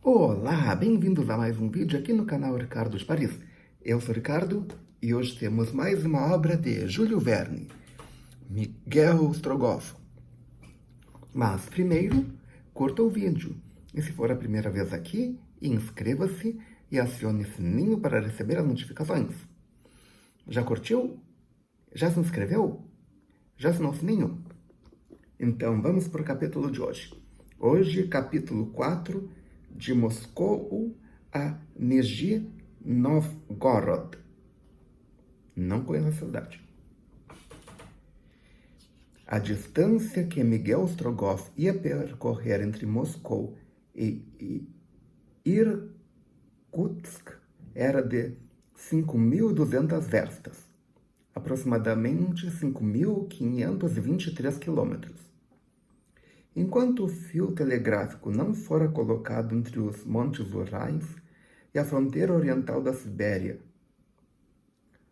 Olá, bem-vindos a mais um vídeo aqui no canal Ricardo de Paris. Eu sou Ricardo e hoje temos mais uma obra de Júlio Verne, Miguel Strogoff. Mas primeiro, curta o vídeo e se for a primeira vez aqui, inscreva-se e acione o sininho para receber as notificações. Já curtiu? Já se inscreveu? Já assinou o sininho? Então vamos para o capítulo de hoje. Hoje, capítulo 4, de Moscou a Nizhny Novgorod. Não conheço a cidade. A distância que Miguel Strogoff ia percorrer entre Moscou e Irkutsk era de 5.200 verstas, aproximadamente 5.523 quilômetros. Enquanto o fio telegráfico não fora colocado entre os Montes Urais e a fronteira oriental da Sibéria,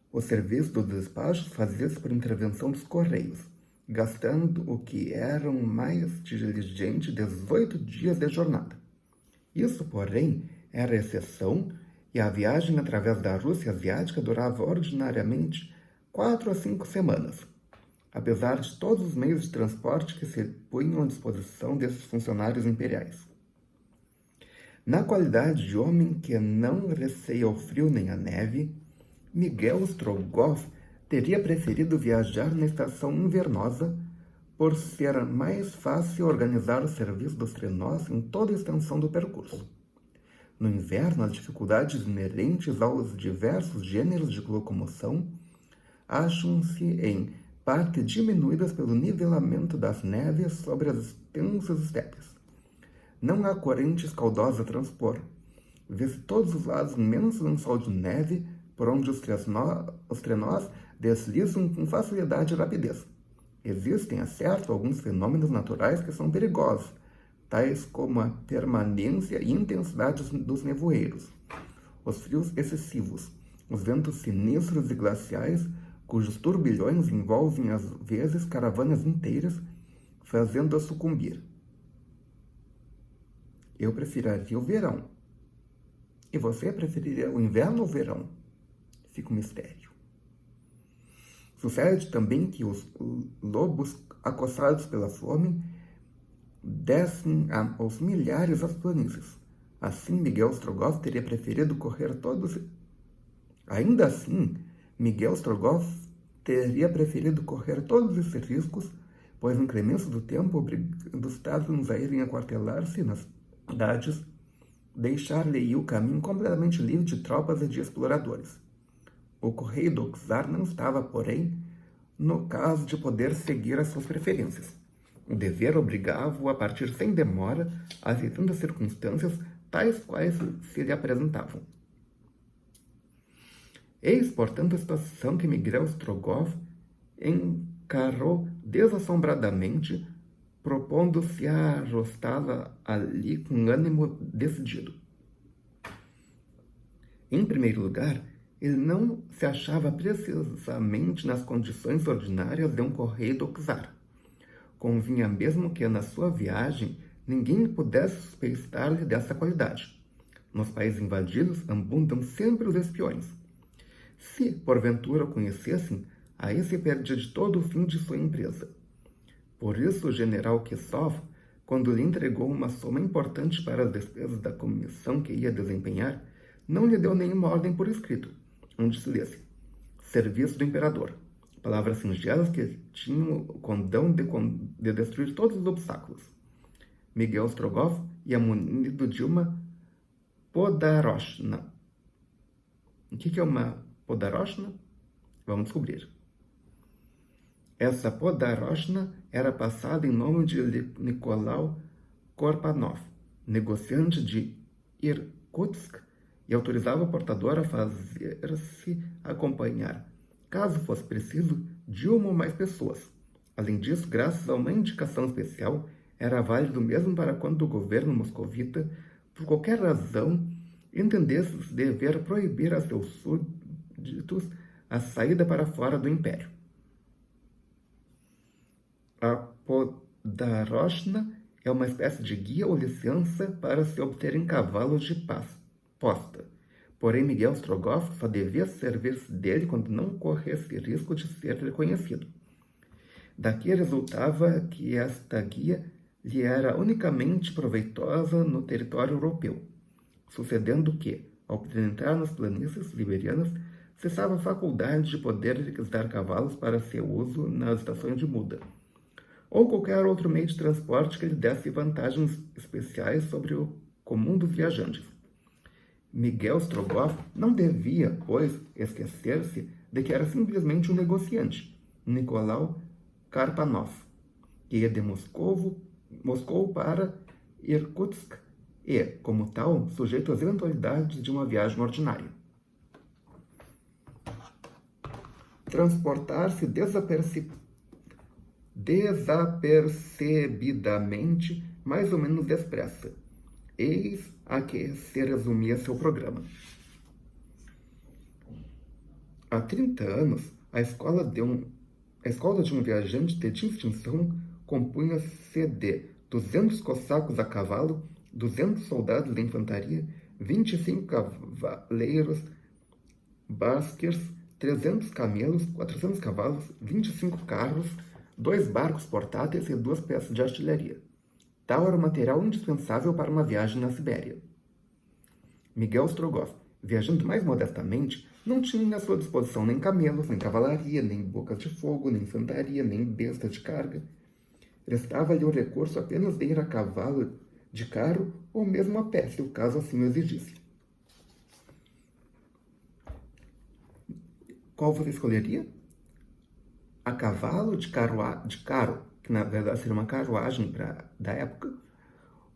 o serviço dos despachos fazia-se por intervenção dos Correios, gastando o que eram mais diligente 18 dias de jornada. Isso, porém, era exceção e a viagem através da Rússia asiática durava ordinariamente 4 a 5 semanas. Apesar de todos os meios de transporte que se punham à disposição desses funcionários imperiais. Na qualidade de homem que não receia o frio nem a neve, Miguel Strogoff teria preferido viajar na estação invernosa por ser mais fácil organizar o serviço dos trenós em toda a extensão do percurso. No inverno, as dificuldades inerentes aos diversos gêneros de locomoção acham-se em parte diminuídas pelo nivelamento das neves sobre as extensas estepes. Não há corrente escaldosa a transpor. Vê-se todos os lados um imenso lençol de neve por onde os trenós deslizam com facilidade e rapidez. Existem, é certo, alguns fenômenos naturais que são perigosos, tais como a permanência e intensidade dos nevoeiros, os frios excessivos, os ventos sinistros e glaciais, cujos turbilhões envolvem às vezes caravanas inteiras, fazendo-as sucumbir. Eu preferiria o verão. E você preferiria o inverno ou o verão? Fica um mistério. Sucede também que os lobos, acossados pela fome, descem aos milhares as planícies. Assim, Miguel Strogoff teria preferido correr todos... Ainda assim, Miguel Strogoff teria preferido correr todos esses riscos, pois a inclemência do tempo obrigando os Tatars a irem aquartelar-se nas cidades, deixar-lhe o caminho completamente livre de tropas e de exploradores. O correio do czar não estava, porém, no caso de poder seguir as suas preferências. O dever obrigava-o a partir sem demora, aceitando as circunstâncias tais quais se lhe apresentavam. Eis, portanto, a situação que Miguel Strogoff encarou desassombradamente, propondo-se a arrostá-la ali com ânimo decidido. Em primeiro lugar, ele não se achava precisamente nas condições ordinárias de um correio do czar. Convinha mesmo que na sua viagem ninguém pudesse suspeitar-lhe dessa qualidade. Nos países invadidos abundam sempre os espiões. Se, porventura, o conhecessem, aí se perdia de todo o fim de sua empresa. Por isso, o general Kissov, quando lhe entregou uma soma importante para as despesas da comissão que ia desempenhar, não lhe deu nenhuma ordem por escrito, onde se lesse: serviço do imperador. Palavras singelas que tinham o condão de destruir todos os obstáculos. Miguel Strogoff ia munido de uma podaroshna. O que é uma podaroshna? Vamos descobrir. Essa podaroshna era passada em nome de Nicolau Korpanov, negociante de Irkutsk, e autorizava o portador a fazer-se acompanhar, caso fosse preciso, de uma ou mais pessoas. Além disso, graças a uma indicação especial, era válido mesmo para quando o governo moscovita, por qualquer razão, entendesse dever proibir a seus súditos a saída para fora do império. A podaroshna é uma espécie de guia ou licença para se obterem cavalos de posta. Porém, Miguel Strogoff só devia servir-se dele quando não corresse risco de ser reconhecido. Daqui resultava que esta guia lhe era unicamente proveitosa no território europeu, sucedendo que, ao penetrar nas planícies liberianas, cessava a faculdade de poder requisitar cavalos para seu uso nas estações de muda, ou qualquer outro meio de transporte que lhe desse vantagens especiais sobre o comum dos viajantes. Miguel Strogoff não devia, pois, esquecer-se de que era simplesmente um negociante, Nicolau Karpanov, que ia de Moscou para Irkutsk e, como tal, sujeito às eventualidades de uma viagem ordinária. Transportar-se desapercebidamente, mais ou menos depressa. Eis a que se resumia seu programa. Há 30 anos, a escola de um viajante de distinção compunha-se de 200 cossacos a cavalo, 200 soldados de infantaria, 25 cavaleiros baskers, 300 camelos, 400 cavalos, 25 carros, 2 barcos portáteis e 2 peças de artilharia. Tal era o material indispensável para uma viagem na Sibéria. Miguel Strogoff, viajando mais modestamente, não tinha à sua disposição nem camelos, nem cavalaria, nem bocas de fogo, nem infantaria, nem bestas de carga. Restava-lhe o recurso apenas de ir a cavalo de carro ou mesmo a pé, se o caso assim o exigisse. Qual você escolheria? A cavalo de carro, que na verdade seria uma carruagem da época,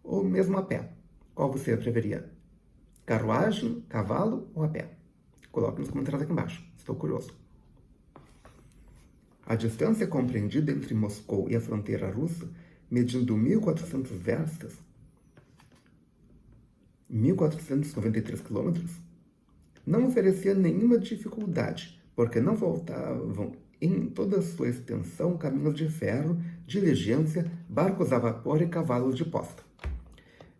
ou mesmo a pé? Qual você preferia? Carruagem, cavalo ou a pé? Coloque nos comentários aqui embaixo, estou curioso. A distância compreendida entre Moscou e a fronteira russa, medindo 1.400 verstas, 1.493 quilômetros, não oferecia nenhuma dificuldade, porque não faltavam em toda a sua extensão caminhos de ferro, diligência, barcos a vapor e cavalos de posta.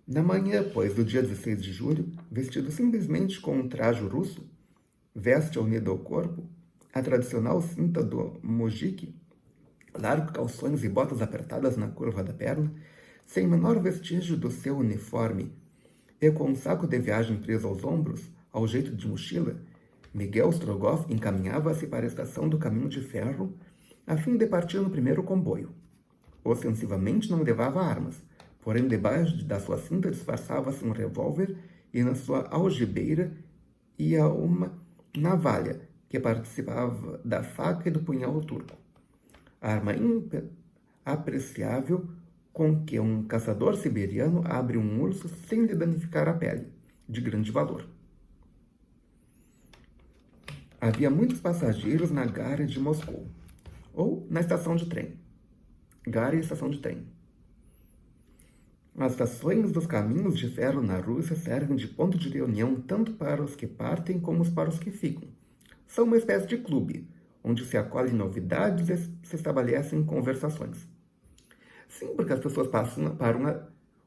Na manhã, pois, do dia 16 de julho, vestido simplesmente com um traje russo, veste unida ao corpo, a tradicional cinta do mujik, largos calções e botas apertadas na curva da perna, sem menor vestígio do seu uniforme, e com um saco de viagem preso aos ombros, ao jeito de mochila, Miguel Strogoff encaminhava-se para a estação do caminho de ferro, a fim de partir no primeiro comboio. Ostensivamente não levava armas, porém debaixo da sua cinta disfarçava-se um revólver e na sua algibeira ia uma navalha, que participava da faca e do punhal turco. Arma apreciável com que um caçador siberiano abre um urso sem lhe danificar a pele, de grande valor. Havia muitos passageiros na Gare de Moscou, ou na estação de trem. Gare e estação de trem. As estações dos caminhos de ferro na Rússia servem de ponto de reunião tanto para os que partem como para os que ficam. São uma espécie de clube, onde se acolhem novidades e se estabelecem conversações. Sim, porque as pessoas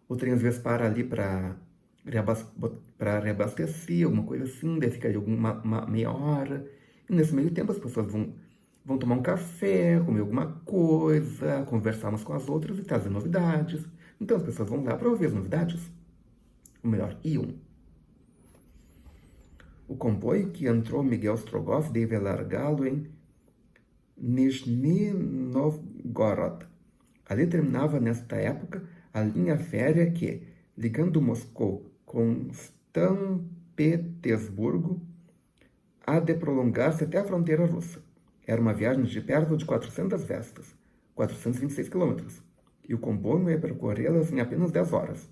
o trem às vezes para ali para reabastecer, alguma coisa assim, daí fica ali uma meia hora, e nesse meio tempo as pessoas vão tomar um café, comer alguma coisa, conversar umas com as outras e trazer novidades. Então as pessoas vão lá para ouvir as novidades. Ou melhor, iam. O comboio que entrou Miguel Strogoff deve largá-lo em Nizhny Novgorod. Ali terminava, nesta época, a linha férrea que, ligando Moscou com São Petersburgo, há de prolongar-se até a fronteira russa. Era uma viagem de perto de 400 verstas, 426 quilômetros, e o comboio ia percorrê-las em apenas 10 horas.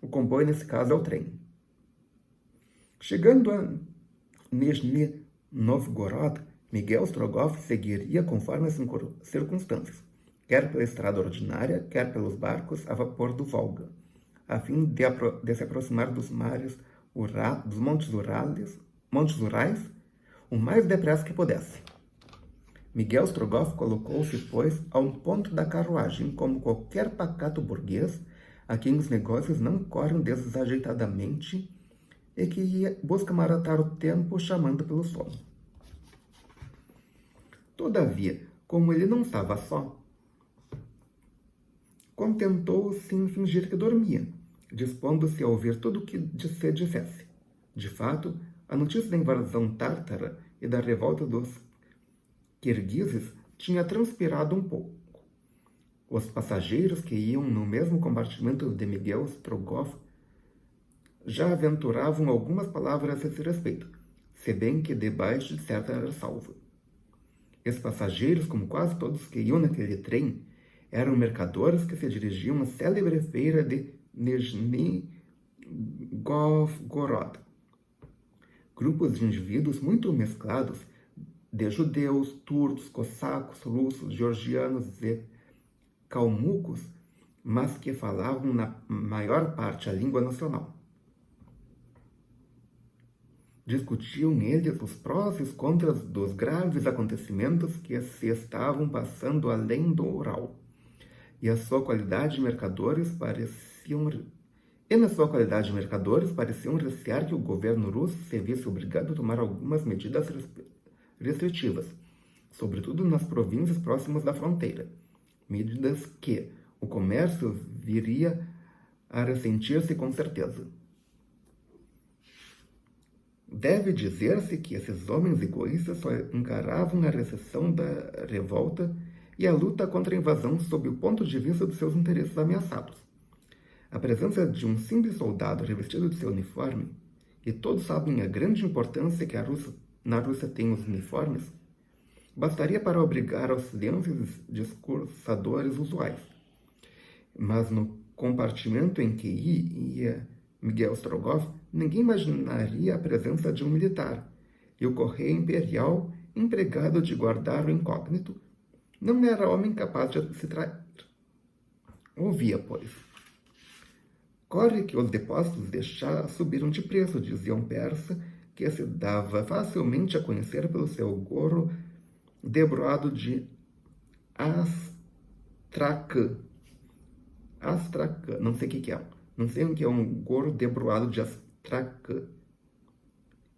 O comboio, nesse caso, é o trem. Chegando a Nizhny Novgorod, Miguel Strogoff seguiria conforme as circunstâncias, quer pela estrada ordinária, quer pelos barcos a vapor do Volga, a fim de se aproximar dos mares dos Montes Urais o mais depressa que pudesse. Miguel Strogoff colocou-se, pois, a um ponto da carruagem, como qualquer pacato burguês, a quem os negócios não correm desajeitadamente e que busca maratar o tempo chamando pelo sono. Todavia, como ele não estava só, contentou-se em fingir que dormia, dispondo-se a ouvir tudo o que se dissesse. De fato, a notícia da invasão tártara e da revolta dos kirguizes tinha transpirado um pouco. Os passageiros que iam no mesmo compartimento de Miguel Strogoff já aventuravam algumas palavras a esse respeito, se bem que debaixo de certa ressalva. Esses passageiros, como quase todos que iam naquele trem, eram mercadores que se dirigiam à célebre feira de Nizhny Novgorod. Grupos de indivíduos muito mesclados, de judeus, turcos, cossacos, russos, georgianos e calmucos, mas que falavam na maior parte a língua nacional. Discutiam eles os prós e os contras dos graves acontecimentos que se estavam passando além do Ural. E na sua qualidade de mercadores pareciam recear que o governo russo se visse obrigado a tomar algumas medidas restritivas, sobretudo nas províncias próximas da fronteira, medidas que o comércio viria a ressentir-se com certeza. Deve dizer-se que esses homens egoístas só encaravam a recessão da revolta e a luta contra a invasão sob o ponto de vista dos seus interesses ameaçados. A presença de um simples soldado revestido de seu uniforme, e todos sabem a grande importância que na Rússia tem os uniformes, bastaria para obrigar ao silêncio os discursadores usuais. Mas no compartimento em que ia Miguel Strogoff, ninguém imaginaria a presença de um militar, e o correio imperial, empregado de guardar o incógnito, não era homem capaz de se trair. Ouvia, pois. Corre que os depósitos de chá subiram de preço, dizia um persa, que se dava facilmente a conhecer pelo seu gorro debruado de astrakhan. Astrakhan, não sei o que é. Não sei o que é um gorro debruado de astrakhan.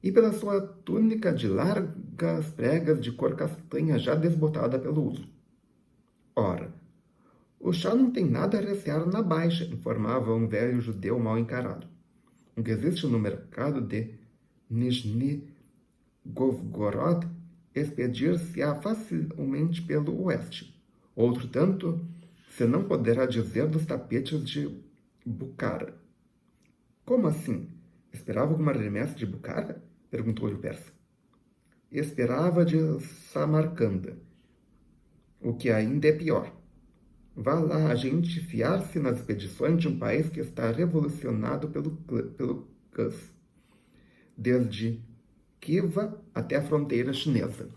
E pela sua túnica de largas pregas de cor castanha já desbotada pelo uso. Ora, o chá não tem nada a recear na baixa, informava um velho judeu mal encarado. O que existe no mercado de Nizhny Novgorod expedir-se-á facilmente pelo oeste. Outro tanto se não poderá dizer dos tapetes de Bukhara. Como assim? Esperava alguma remessa de Bukhara? Perguntou-lhe o persa. Esperava de Samarcanda, o que ainda é pior. Vá lá a gente fiar-se nas expedições de um país que está revolucionado pelo Kaz, desde Khiva até a fronteira chinesa.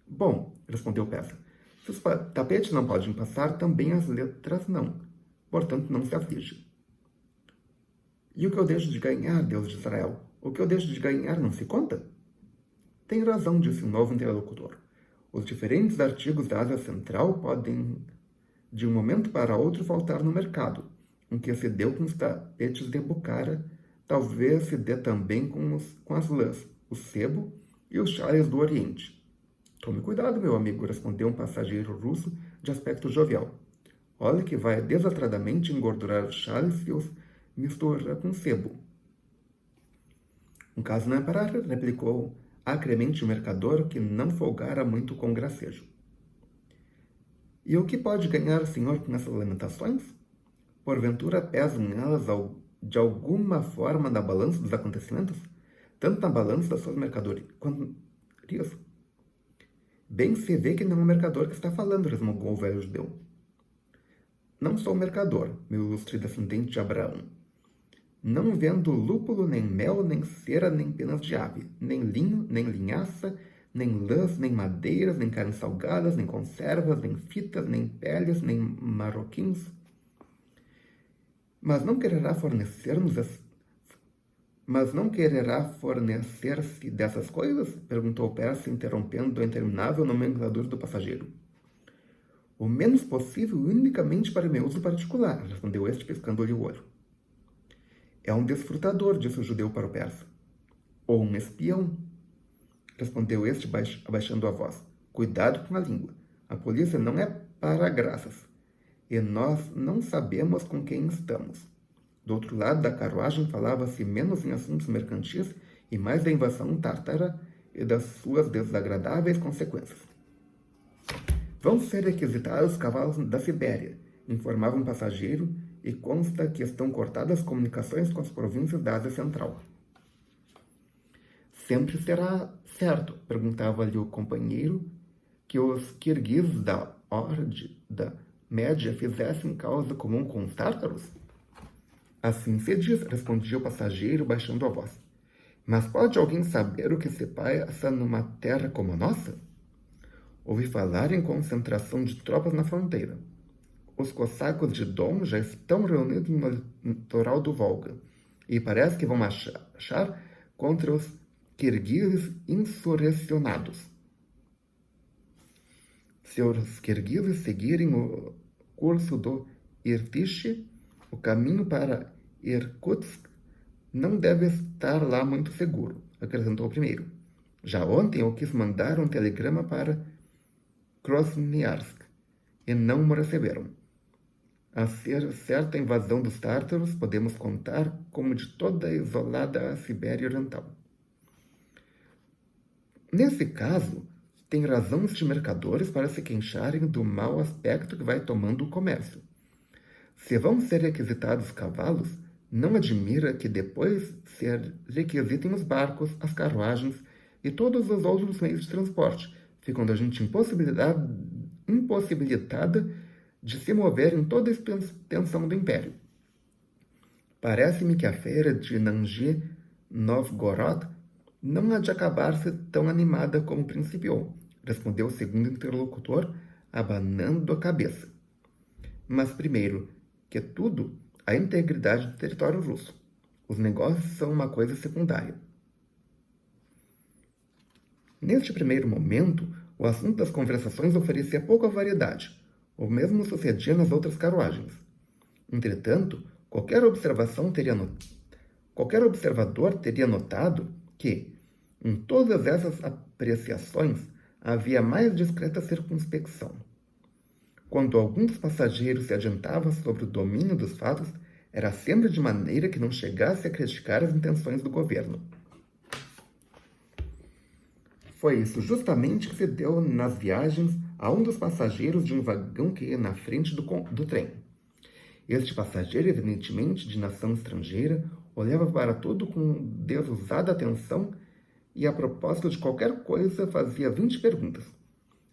Bom, respondeu o persa, se os tapetes não podem passar, também as letras não. Portanto, não se aflige. E o que eu deixo de ganhar, Deus de Israel? O que eu deixo de ganhar não se conta? Tem razão, disse um novo interlocutor. Os diferentes artigos da Ásia Central podem, de um momento para outro, faltar no mercado. O que se deu com os tapetes de Bukhara, talvez se dê também com as lãs, o sebo e os chales do Oriente. Tome cuidado, meu amigo, respondeu um passageiro russo de aspecto jovial. Olha que vai desatradamente engordurar os chales e os mistura com sebo. Um caso não é parar, replicou acremente o mercador, que não folgara muito com gracejo. E o que pode ganhar o senhor com essas lamentações? Porventura pesam elas de alguma forma na balança dos acontecimentos? Tanto na balança das suas mercadorias quanto isso? Bem se vê que não é um mercador que está falando, resmungou o velho judeu. Não sou mercador, meu ilustre descendente de Abraão. Não vendo lúpulo, nem mel, nem cera, nem penas de ave, nem linho, nem linhaça, nem lãs, nem madeiras, nem carnes salgadas, nem conservas, nem fitas, nem peles, nem marroquins. Mas não quererá fornecer-nos Mas não quererá fornecer-se dessas coisas? Perguntou Percy, interrompendo a interminável nomenclatura do passageiro. O menos possível e unicamente para meu uso particular, respondeu este, piscando-lhe o olho. É um desfrutador, disse o judeu para o persa. Ou um espião, respondeu este, abaixando a voz. Cuidado com a língua. A polícia não é para graças. E nós não sabemos com quem estamos. Do outro lado da carruagem falava-se menos em assuntos mercantis e mais da invasão tártara e das suas desagradáveis consequências. Vão ser requisitados os cavalos da Sibéria, informava um passageiro, e consta que estão cortadas as comunicações com as províncias da Ásia Central. Sempre será certo, perguntava-lhe o companheiro, que os kirguizes da Horda Média fizessem causa comum com os tártaros? Assim se diz, respondia o passageiro, baixando a voz. Mas pode alguém saber o que se passa numa terra como a nossa? Ouvi falar em concentração de tropas na fronteira. Os cossacos de Don já estão reunidos no litoral do Volga e parece que vão marchar contra os kirguizes insurrecionados. Se os kirguizes seguirem o curso do Irtish, o caminho para Irkutsk não deve estar lá muito seguro, acrescentou o primeiro. Já ontem eu quis mandar um telegrama para Krasnoyarsk e não me receberam. A ser certa invasão dos tártaros, podemos contar como de toda a isolada Sibéria Oriental. Nesse caso, tem razão os mercadores para se queixarem do mau aspecto que vai tomando o comércio. Se vão ser requisitados cavalos, não admira que depois se requisitem os barcos, as carruagens e todos os outros meios de transporte, ficando a gente impossibilitada de se mover em toda a extensão do império. Parece-me que a feira de Nizhny Novgorod não há de acabar-se tão animada como principiou, respondeu o segundo interlocutor, abanando a cabeça. Mas, primeiro que tudo, a integridade do território russo. Os negócios são uma coisa secundária. Neste primeiro momento, o assunto das conversações oferecia pouca variedade. O mesmo sucedia nas outras carruagens. Entretanto, qualquer observador teria notado que, em todas essas apreciações, havia mais discreta circunspecção. Quando algum dos passageiros se adiantava sobre o domínio dos fatos, era sempre de maneira que não chegasse a criticar as intenções do governo. Foi isso justamente que se deu nas viagens a um dos passageiros de um vagão que ia na frente do trem. Este passageiro, evidentemente de nação estrangeira, olhava para tudo com desusada atenção e, a propósito de qualquer coisa, fazia 20 perguntas,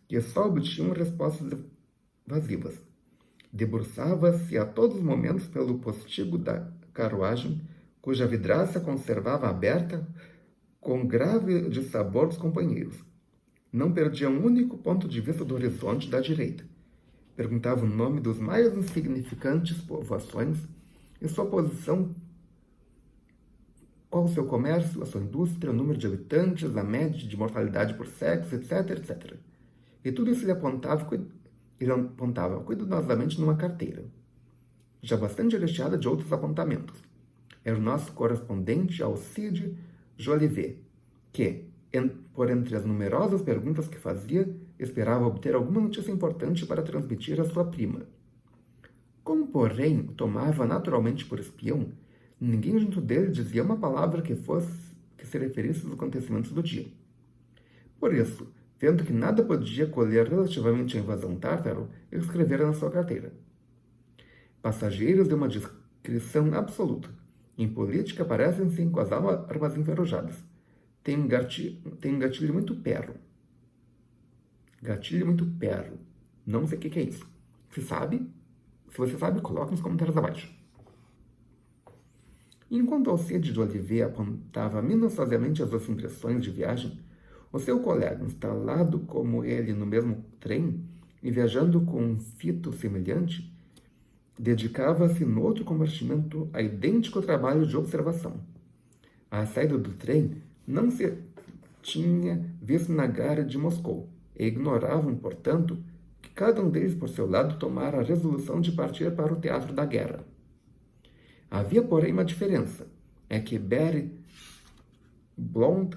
que só obtinham respostas evasivas. Debruçava-se a todos os momentos pelo postigo da carruagem, cuja vidraça conservava aberta com grave dissabor dos companheiros. Não perdia um único ponto de vista do horizonte da direita. Perguntava o nome dos mais insignificantes povoações e sua posição, qual o seu comércio, a sua indústria, o número de habitantes, a média de mortalidade por sexo, etc., etc. E tudo isso ele apontava cuidadosamente numa carteira, já bastante recheada de outros apontamentos. Era o nosso correspondente Alcide Jolivet, que, por entre as numerosas perguntas que fazia, esperava obter alguma notícia importante para transmitir à sua prima. Como, porém, o tomava naturalmente por espião, ninguém junto dele dizia uma palavra que se referisse aos acontecimentos do dia. Por isso, vendo que nada podia colher relativamente à invasão tártaro, ele escrevera na sua carteira: passageiros de uma discrição absoluta. Em política parecem-se com as armas enferrujadas. Tem um gatilho muito perro. Gatilho muito perro. Não sei o que é isso. Se você sabe, coloque nos comentários abaixo. Enquanto Alcide de Oliveira apontava minuciosamente as suas impressões de viagem, o seu colega, instalado como ele no mesmo trem e viajando com um fito semelhante, dedicava-se no outro compartimento a idêntico trabalho de observação. A saída do trem não se tinha visto na gare de Moscou, e ignoravam, portanto, que cada um deles, por seu lado, tomara a resolução de partir para o teatro da guerra. Havia, porém, uma diferença. É que Barry Blonde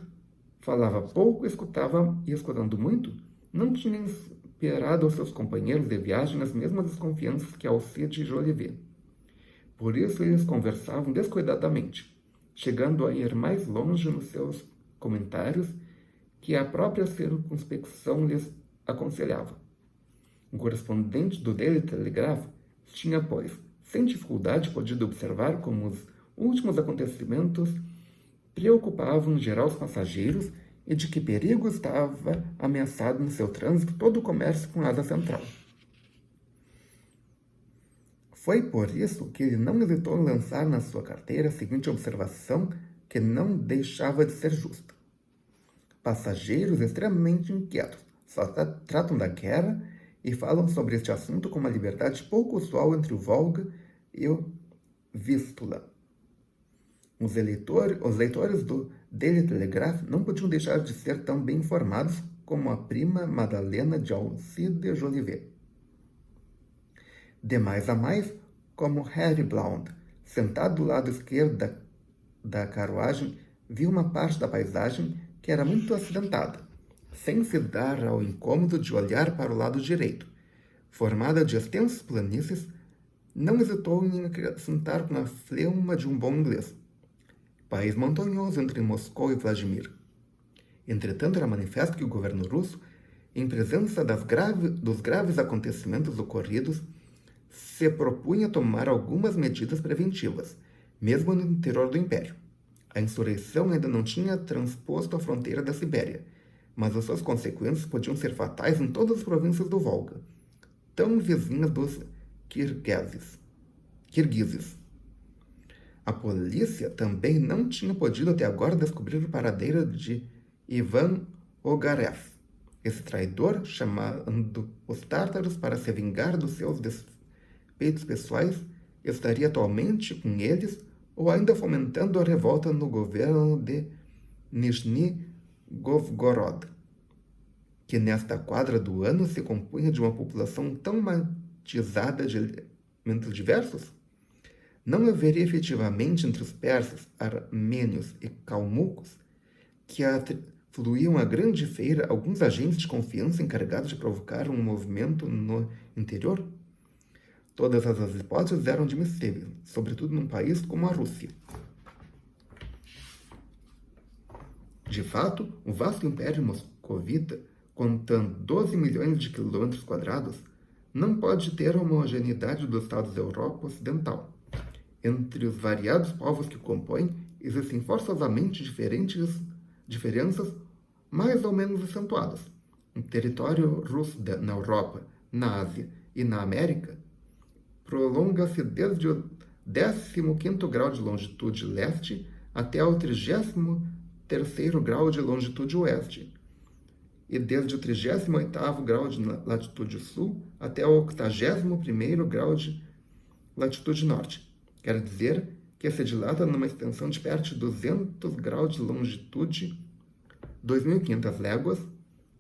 falava pouco, escutava, e escutando muito, não tinha inspirado aos seus companheiros de viagem as mesmas desconfianças que Alcide e Jolivet. Por isso eles conversavam descuidadamente, chegando a ir mais longe nos seus comentários que a própria circunspecção lhes aconselhava. O correspondente do Daily Telegraph tinha, pois, sem dificuldade podido observar como os últimos acontecimentos preocupavam em geral os passageiros e de que perigo estava ameaçado no seu trânsito todo o comércio com a Ásia Central. Foi por isso que ele não hesitou em lançar na sua carteira a seguinte observação que não deixava de ser justa. Passageiros extremamente inquietos só tratam da guerra e falam sobre este assunto com uma liberdade pouco usual entre o Volga e o Vístula. Os leitores do Daily Telegraph não podiam deixar de ser tão bem informados como a prima Madalena de Alcide Jolivet. De mais a mais, como Harry Blount, sentado do lado esquerdo da carruagem, viu uma parte da paisagem que era muito acidentada, sem se dar ao incômodo de olhar para o lado direito, formada de extensas planícies, não hesitou em acrescentar com a fleuma de um bom inglês: país montanhoso entre Moscou e Vladimir. Entretanto, era manifesto que o governo russo, em presença dos graves acontecimentos ocorridos, se propunha tomar algumas medidas preventivas, mesmo no interior do Império. A insurreição ainda não tinha transposto a fronteira da Sibéria, mas as suas consequências podiam ser fatais em todas as províncias do Volga, tão vizinhas dos kirguizes. A polícia também não tinha podido até agora descobrir o paradeiro de Ivan Ogarev. Esse traidor, chamando os tártaros para se vingar dos seus despeitos pessoais, estaria atualmente com eles ou ainda fomentando a revolta no governo de Nizhny Novgorod, que nesta quadra do ano se compunha de uma população tão matizada de elementos diversos? Não haveria efetivamente entre os persas, armênios e calmucos, que fluíam à grande feira, alguns agentes de confiança encarregados de provocar um movimento no interior? Todas essas hipóteses eram admissíveis, sobretudo num país como a Rússia. De fato, o vasto império moscovita, contando 12 milhões de quilômetros quadrados, não pode ter a homogeneidade dos estados da Europa Ocidental. Entre os variados povos que o compõem, existem forçosamente diferenças mais ou menos acentuadas. O território russo na Europa, na Ásia e na América prolonga-se desde o 15º grau de longitude leste até ao 33º grau de longitude oeste, e desde o 38º grau de latitude sul até o 81º grau de latitude norte. Quer dizer que se dilata numa extensão de perto de 200 graus de longitude, 2.500 léguas,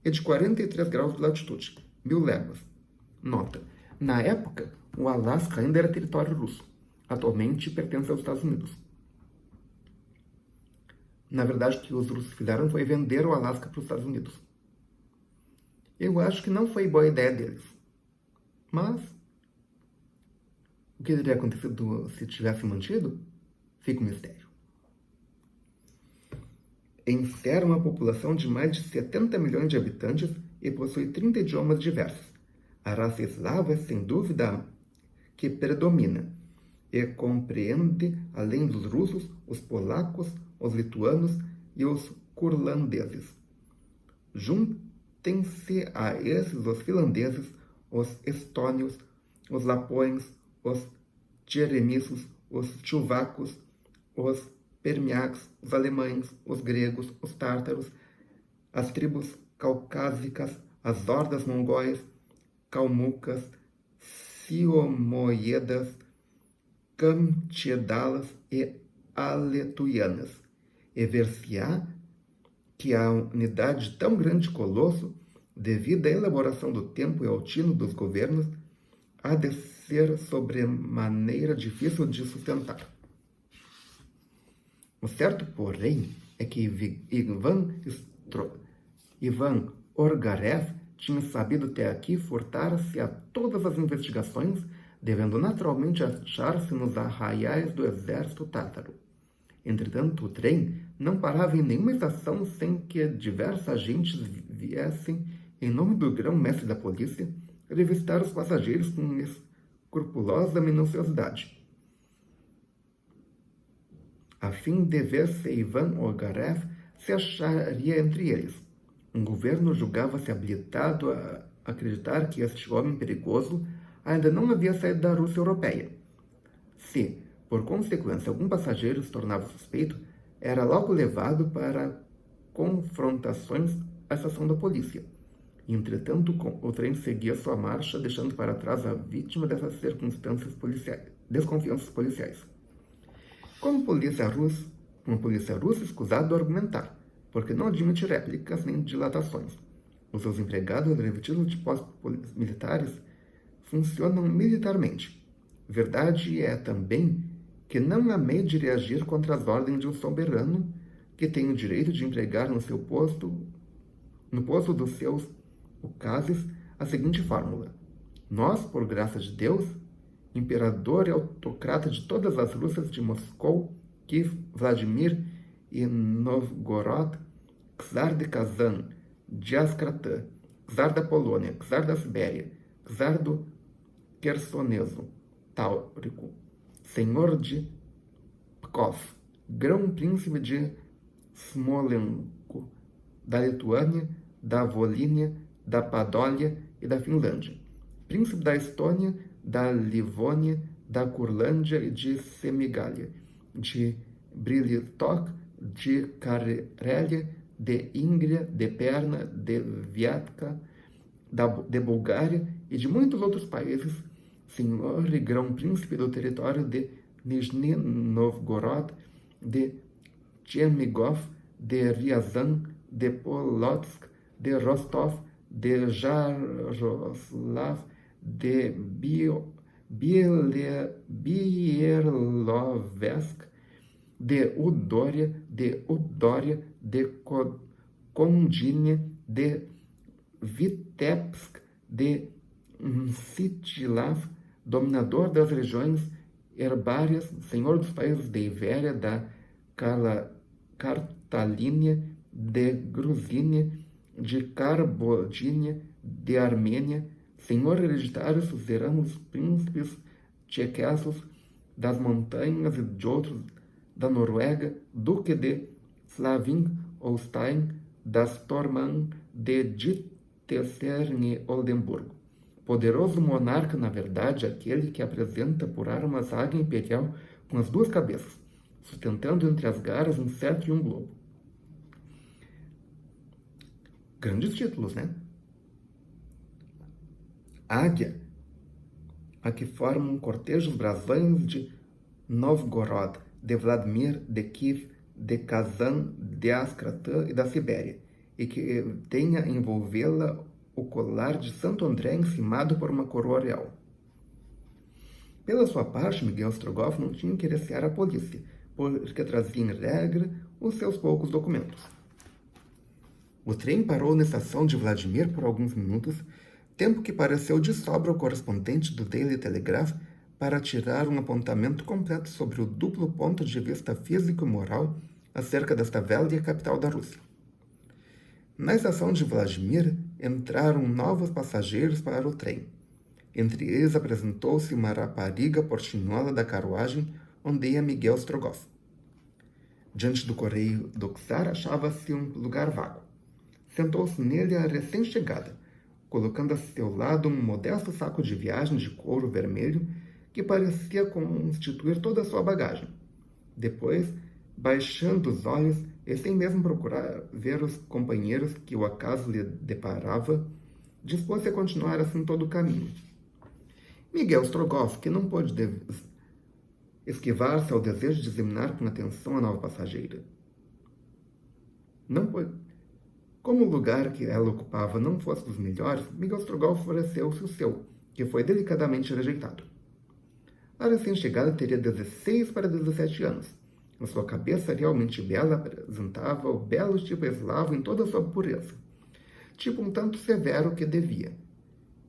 e de 43 graus de latitude, 1.000 léguas. Nota: na época, o Alasca ainda era território russo. Atualmente pertence aos Estados Unidos. Na verdade, o que os russos fizeram foi vender o Alasca para os Estados Unidos. Eu acho que não foi boa ideia deles. Mas o que teria acontecido se tivesse mantido? Fica um mistério. Encerra uma população de mais de 70 milhões de habitantes e possui 30 idiomas diversos. A raça eslava é, sem dúvida, que predomina e compreende, além dos russos, os polacos, os lituanos e os curlandeses. Juntem-se a esses os finlandeses, os estônios, os lapões, os jeremissos, os chuvacos, os permiacs, os alemães, os gregos, os tártaros, as tribos caucásicas, as hordas mongóis, calmucas, siomoiedas, camtiedalas e aletuianas, e ver-se-á que a unidade de tão grande colosso, devido à elaboração do tempo e ao tino dos governos, há de ser sobremaneira difícil de sustentar. O certo, porém, é que Ivan Orgarev tinha sabido até aqui furtar-se a todas as investigações, devendo naturalmente achar-se nos arraiais do exército tártaro. Entretanto, o trem não parava em nenhuma estação sem que diversos agentes viessem, em nome do grão-mestre da polícia, revistar os passageiros com escrupulosa minuciosidade, a fim de ver se Ivan Ogarev se acharia entre eles. Um governo julgava-se habilitado a acreditar que este homem perigoso ainda não havia saído da Rússia europeia. Se, por consequência, algum passageiro se tornava suspeito, era logo levado para confrontações à estação da polícia. Entretanto, o trem seguia sua marcha, deixando para trás a vítima dessas desconfianças policiais. Como polícia russa, escusado de argumentar, porque não admite réplicas nem dilatações. Os seus empregados, revestidos de postos militares, funcionam militarmente. Verdade é também que não há meio de reagir contra as ordens de um soberano que tem o direito de empregar no posto dos seus ukases, a seguinte fórmula: nós, por graça de Deus, imperador e autocrata de todas as Rússias de Moscou, Kiev, Vladimir e Novgorod, czar de Kazan, de Askratã, czar da Polônia, czar da Sibéria, czar do Quersoneso, Táurico, senhor de Pskov, grão-príncipe de Smolensk, da Lituânia, da Volínia, da Padólia e da Finlândia, príncipe da Estônia, da Livônia, da Curlândia e de Semigália, de Brilitoc, de Carélia, de Íngria, de Perna, de Viatka, de Bulgária e de muitos outros países, senhor e grão-príncipe do território de Nizhny Novgorod, de Chernigov, de Ryazan, de Polotsk, de Rostov, de Jaroslav, de Bielovsk, de Udória, de Kondinia, de Vitebsk, de Mstislav, dominador das regiões herbárias, senhor dos países de Ivéria, da Kartalínia, de Grusínia, de Carbodínia, de Armênia, senhor hereditário, suzerano dos príncipes tchequessos, das montanhas e de outros, da Noruega, duque de Slavin-Holstein, das Torman, de Ditteserne-Oldenburgo. Poderoso monarca, na verdade, aquele que apresenta por armas a águia imperial com as duas cabeças, sustentando entre as garras um cetro e um globo. Grandes títulos, né? Águia, a que formam cortejos brasões de Novgorod, de Vladimir, de Kiev, de Kazan, de Askratã e da Sibéria, e que tenha a envolvê-la o colar de Santo André encimado por uma coroa real. Pela sua parte, Miguel Strogoff não tinha que recear a polícia, porque trazia em regra os seus poucos documentos. O trem parou na estação de Vladimir por alguns minutos, tempo que pareceu de sobra ao correspondente do Daily Telegraph para tirar um apontamento completo sobre o duplo ponto de vista físico e moral acerca desta velha capital da Rússia. Na estação de Vladimir entraram novos passageiros para o trem. Entre eles apresentou-se uma rapariga portinhola da carruagem onde ia Miguel Strogoff. Diante do correio do czar achava-se um lugar vago. Sentou-se nele a recém-chegada, colocando a seu lado um modesto saco de viagem de couro vermelho que parecia constituir toda a sua bagagem. Depois, baixando os olhos e sem mesmo procurar ver os companheiros que o acaso lhe deparava, dispôs-se a continuar assim todo o caminho. Miguel Strogoff, que não pôde esquivar-se ao desejo de examinar com atenção a nova passageira. Não po- Como o lugar que ela ocupava não fosse dos melhores, Miguel Strogoff ofereceu-se o seu, que foi delicadamente rejeitado. A recém-chegada teria 16 para 17 anos. A sua cabeça realmente bela apresentava o belo tipo eslavo em toda a sua pureza. Tipo um tanto severo que devia.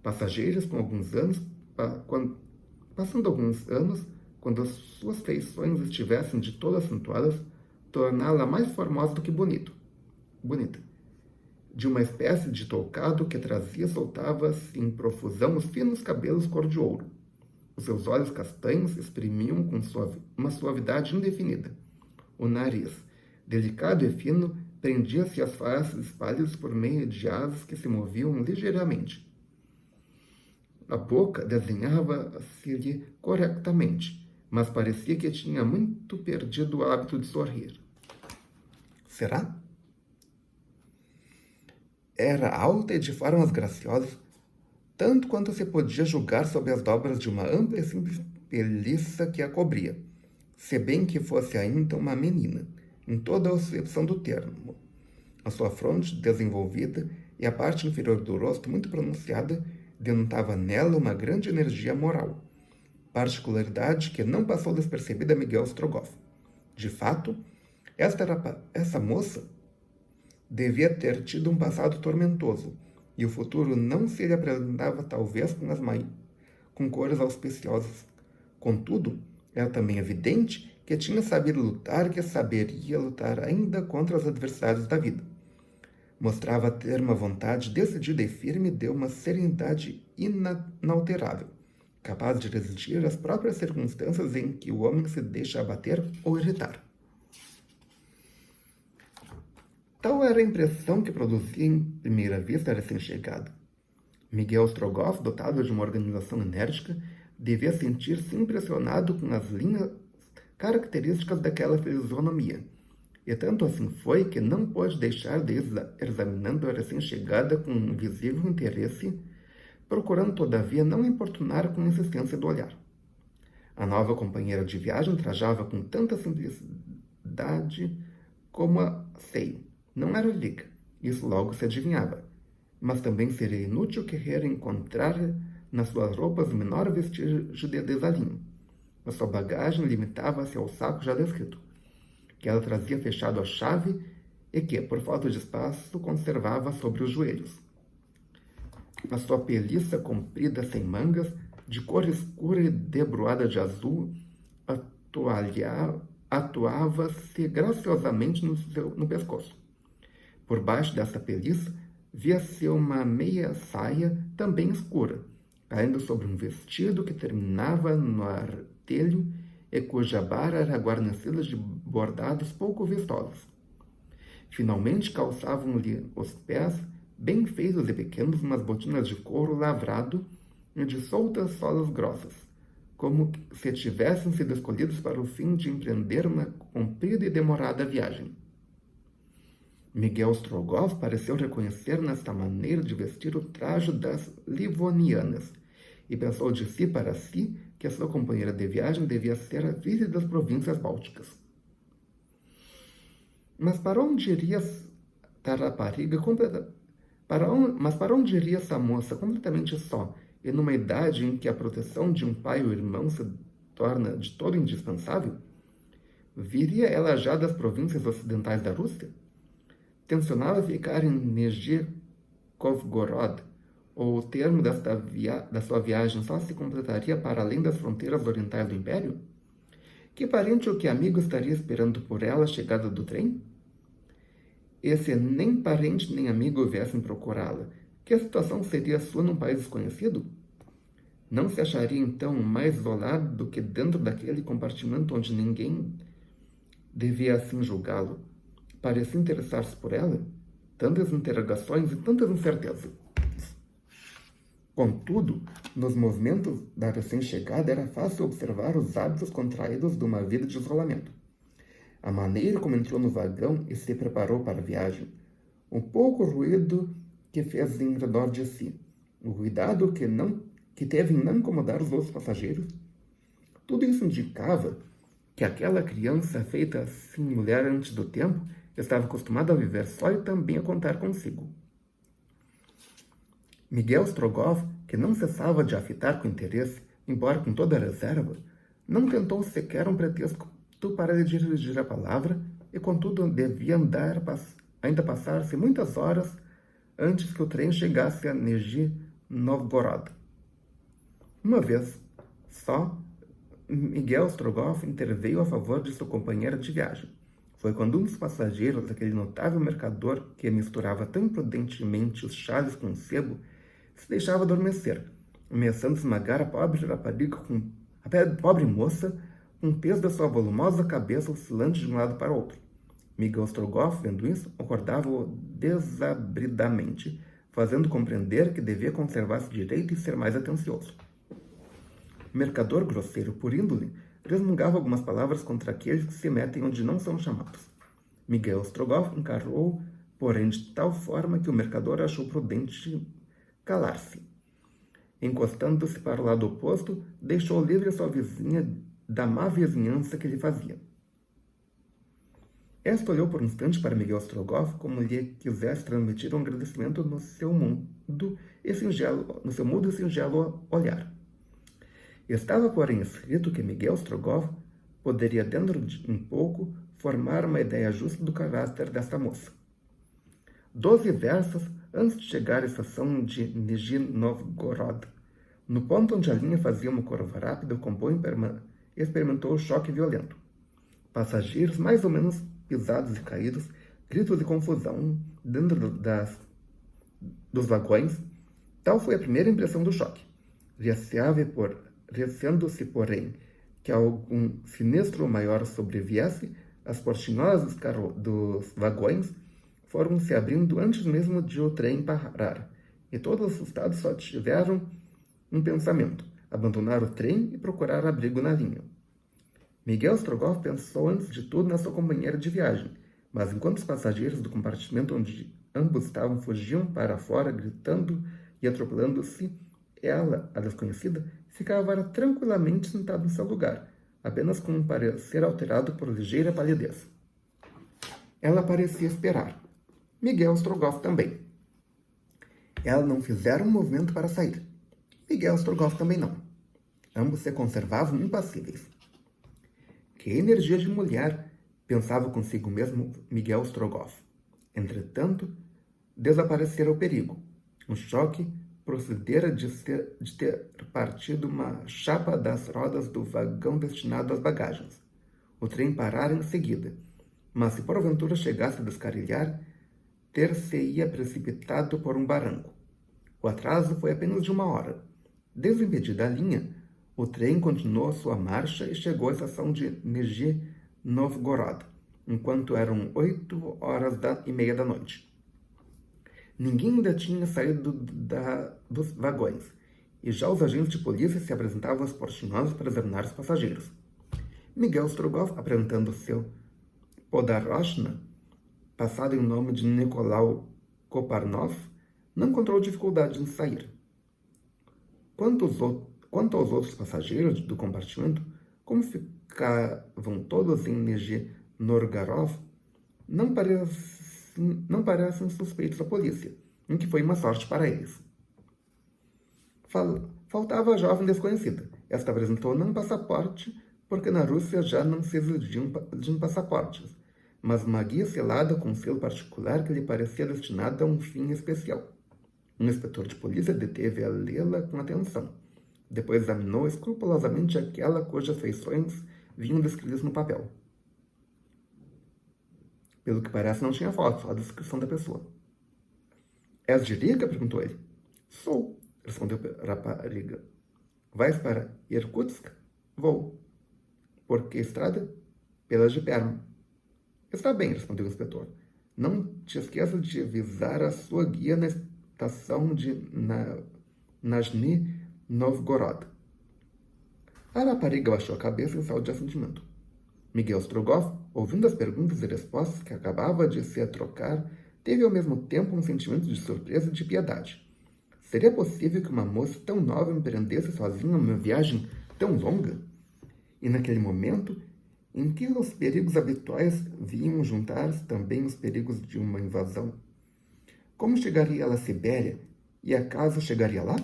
Passageiros com alguns anos, passando alguns anos, quando as suas feições estivessem de todo acentuadas, torná-la mais formosa do que bonita. De uma espécie de toucado que trazia soltava-se em profusão os finos cabelos cor de ouro. Os seus olhos castanhos exprimiam com uma suavidade indefinida. O nariz, delicado e fino, prendia-se às faces espalhadas por meio de asas que se moviam ligeiramente. A boca desenhava-se-lhe corretamente, mas parecia que tinha muito perdido o hábito de sorrir. Será? Era alta e de formas graciosas, tanto quanto se podia julgar sob as dobras de uma ampla e simples peliça que a cobria, se bem que fosse ainda uma menina, em toda a acepção do termo. A sua fronte desenvolvida e a parte inferior do rosto muito pronunciada denotava nela uma grande energia moral, particularidade que não passou despercebida a Miguel Strogoff. De fato, essa moça devia ter tido um passado tormentoso, e o futuro não se lhe apresentava talvez com cores auspiciosas. Contudo, era também evidente que tinha sabido lutar e que saberia lutar ainda contra as adversidades da vida. Mostrava ter uma vontade decidida e firme de uma serenidade inalterável, capaz de resistir às próprias circunstâncias em que o homem se deixa abater ou irritar. Tal era a impressão que produzia em primeira vista a recém-chegada. Miguel Strogoff, dotado de uma organização enérgica, devia sentir-se impressionado com as linhas características daquela fisionomia. E tanto assim foi que não pôde deixar de ir examinando a recém-chegada com um visível interesse, procurando todavia não importunar com a insistência do olhar. A nova companheira de viagem trajava com tanta simplicidade como a seio. Não era rica, isso logo se adivinhava, mas também seria inútil querer encontrar nas suas roupas o menor vestígio de desalinho. A sua bagagem limitava-se ao saco já descrito, que ela trazia fechado a chave e que, por falta de espaço, conservava sobre os joelhos. A sua peliça comprida sem mangas, de cor escura e debruada de azul, atuava-se graciosamente no pescoço. Por baixo dessa peliça, via-se uma meia saia também escura, caindo sobre um vestido que terminava no artelho e cuja barra era guarnecida de bordados pouco vistosos. Finalmente calçavam-lhe os pés, bem feitos e pequenos, umas botinas de couro lavrado e de soltas solas grossas, como se tivessem sido escolhidos para o fim de empreender uma comprida e demorada viagem. Miguel Strogoff pareceu reconhecer nesta maneira de vestir o traje das livonianas e pensou de si para si que a sua companheira de viagem devia ser a vice das províncias bálticas. Mas para onde iria essa rapariga para onde iria essa moça completamente só e numa idade em que a proteção de um pai ou irmão se torna de todo indispensável? Viria ela já das províncias ocidentais da Rússia? Tencionava ficar em Nizhny Novgorod, ou o termo da sua viagem só se completaria para além das fronteiras orientais do Império? Que parente ou que amigo estaria esperando por ela a chegada do trem? E se nem parente nem amigo viessem procurá-la, que situação seria a sua num país desconhecido? Não se acharia então mais isolado do que dentro daquele compartimento onde ninguém devia assim julgá-lo? Parecia interessar-se por ela? Tantas interrogações e tantas incertezas. Contudo, nos movimentos da recém-chegada era fácil observar os hábitos contraídos de uma vida de isolamento. A maneira como entrou no vagão e se preparou para a viagem, o pouco ruído que fez em redor de si, o cuidado que teve em não incomodar os outros passageiros, tudo isso indicava que aquela criança feita assim mulher antes do tempo Estava acostumado a viver só e também a contar consigo. Miguel Strogoff, que não cessava de a fitar com interesse, embora com toda a reserva, não tentou sequer um pretexto para lhe dirigir a palavra e, contudo, devia ainda passar-se muitas horas antes que o trem chegasse a Nizhny Novgorod. Uma vez só, Miguel Strogoff interveio a favor de sua companheira de viagem. Foi quando um dos passageiros, aquele notável mercador que misturava tão imprudentemente os chales com o sebo, se deixava adormecer, ameaçando esmagar a pobre rapariga a pobre moça, com o peso da sua volumosa cabeça oscilante de um lado para o outro. Miguel Strogoff, vendo isso, acordava-o desabridamente, fazendo compreender que devia conservar-se direito e ser mais atencioso. O mercador, grosseiro por índole, resmungava algumas palavras contra aqueles que se metem onde não são chamados. Miguel Strogoff encarou, porém, de tal forma que o mercador achou prudente calar-se. Encostando-se para o lado oposto, deixou livre a sua vizinha da má vizinhança que lhe fazia. Esta olhou por um instante para Miguel Strogoff como lhe quisesse transmitir um agradecimento no seu mudo e singelo olhar. Estava, porém, escrito que Miguel Strogoff poderia, dentro de um pouco, formar uma ideia justa do caráter desta moça. 12 versos antes de chegar à estação de Nizhny Novgorod, no ponto onde a linha fazia uma curva rápida, o comboio experimentou o choque violento. Passageiros mais ou menos pisados e caídos, gritos de confusão dentro dos vagões. Tal foi a primeira impressão do choque. Receando-se, porém, que algum sinistro maior sobreviesse, as portinholas dos vagões foram se abrindo antes mesmo de o trem parar, e todos assustados só tiveram um pensamento: abandonar o trem e procurar abrigo na linha. Miguel Strogoff pensou antes de tudo na sua companheira de viagem, mas enquanto os passageiros do compartimento onde ambos estavam fugiam para fora, gritando e atropelando-se, ela, a desconhecida, ficava tranquilamente sentada em seu lugar, apenas com um parecer alterado por ligeira palidez. Ela parecia esperar. Miguel Strogoff também. Ela não fizera um movimento para sair. Miguel Strogoff também não. Ambos se conservavam impassíveis. Que energia de mulher, pensava consigo mesmo Miguel Strogoff. Entretanto, desaparecera o perigo. Um choque procedera de ter partido uma chapa das rodas do vagão destinado às bagagens. O trem parara em seguida, mas se porventura chegasse a descarrilhar, ter-se-ia precipitado por um barranco. O atraso foi apenas de 1 hora. Desimpedida a linha, o trem continuou sua marcha e chegou à estação de Nizhny Novgorod, enquanto eram 8h30 da noite. Ninguém ainda tinha saído dos vagões, e já os agentes de polícia se apresentavam às portinholas para examinar os passageiros. Miguel Strogoff, apresentando seu Podaroshna, passado em nome de Nicolau Koparnov, não encontrou dificuldade em sair. Quanto aos outros passageiros do compartimento, como ficavam todos em Nizhny Novgorod, não parecem suspeitos à polícia, em que foi uma sorte para eles. Faltava a jovem desconhecida. Esta apresentou não um passaporte, porque na Rússia já não se exigiam passaportes, mas uma guia selada com um selo particular que lhe parecia destinada a um fim especial. Um inspetor de polícia deteve-a lê-la com atenção. Depois examinou escrupulosamente aquela cujas feições vinham descritas no papel. Pelo que parece, não tinha foto, só a descrição da pessoa. És de Riga? Perguntou ele. Sou, respondeu a rapariga. Vais para Irkutsk? Vou. Por que estrada? Pela de Perm. Está bem, respondeu o inspetor. Não te esqueça de avisar a sua guia na estação de Nizhny Novgorod. A rapariga baixou a cabeça em sinal de assentimento. Miguel Strogoff, ouvindo as perguntas e respostas que acabava de se trocar, teve ao mesmo tempo um sentimento de surpresa e de piedade. Seria possível que uma moça tão nova empreendesse sozinha uma viagem tão longa? E naquele momento em que os perigos habituais vinham juntar-se também os perigos de uma invasão. Como chegaria ela à Sibéria? E acaso chegaria lá?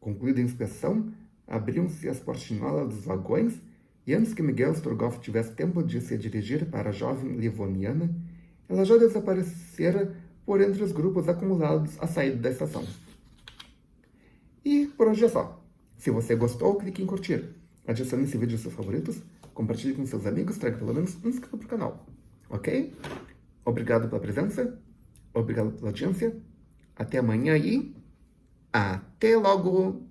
Concluída a inspeção, abriam-se as portinholas dos vagões e antes que Miguel Strogoff tivesse tempo de se dirigir para a jovem livoniana, ela já desaparecera por entre os grupos acumulados à saída da estação. E por hoje é só. Se você gostou, clique em curtir. Adicione esse vídeo aos seus favoritos, compartilhe com seus amigos, traga pelo menos um inscrito para o canal. Ok? Obrigado pela presença, obrigado pela audiência, até amanhã e até logo!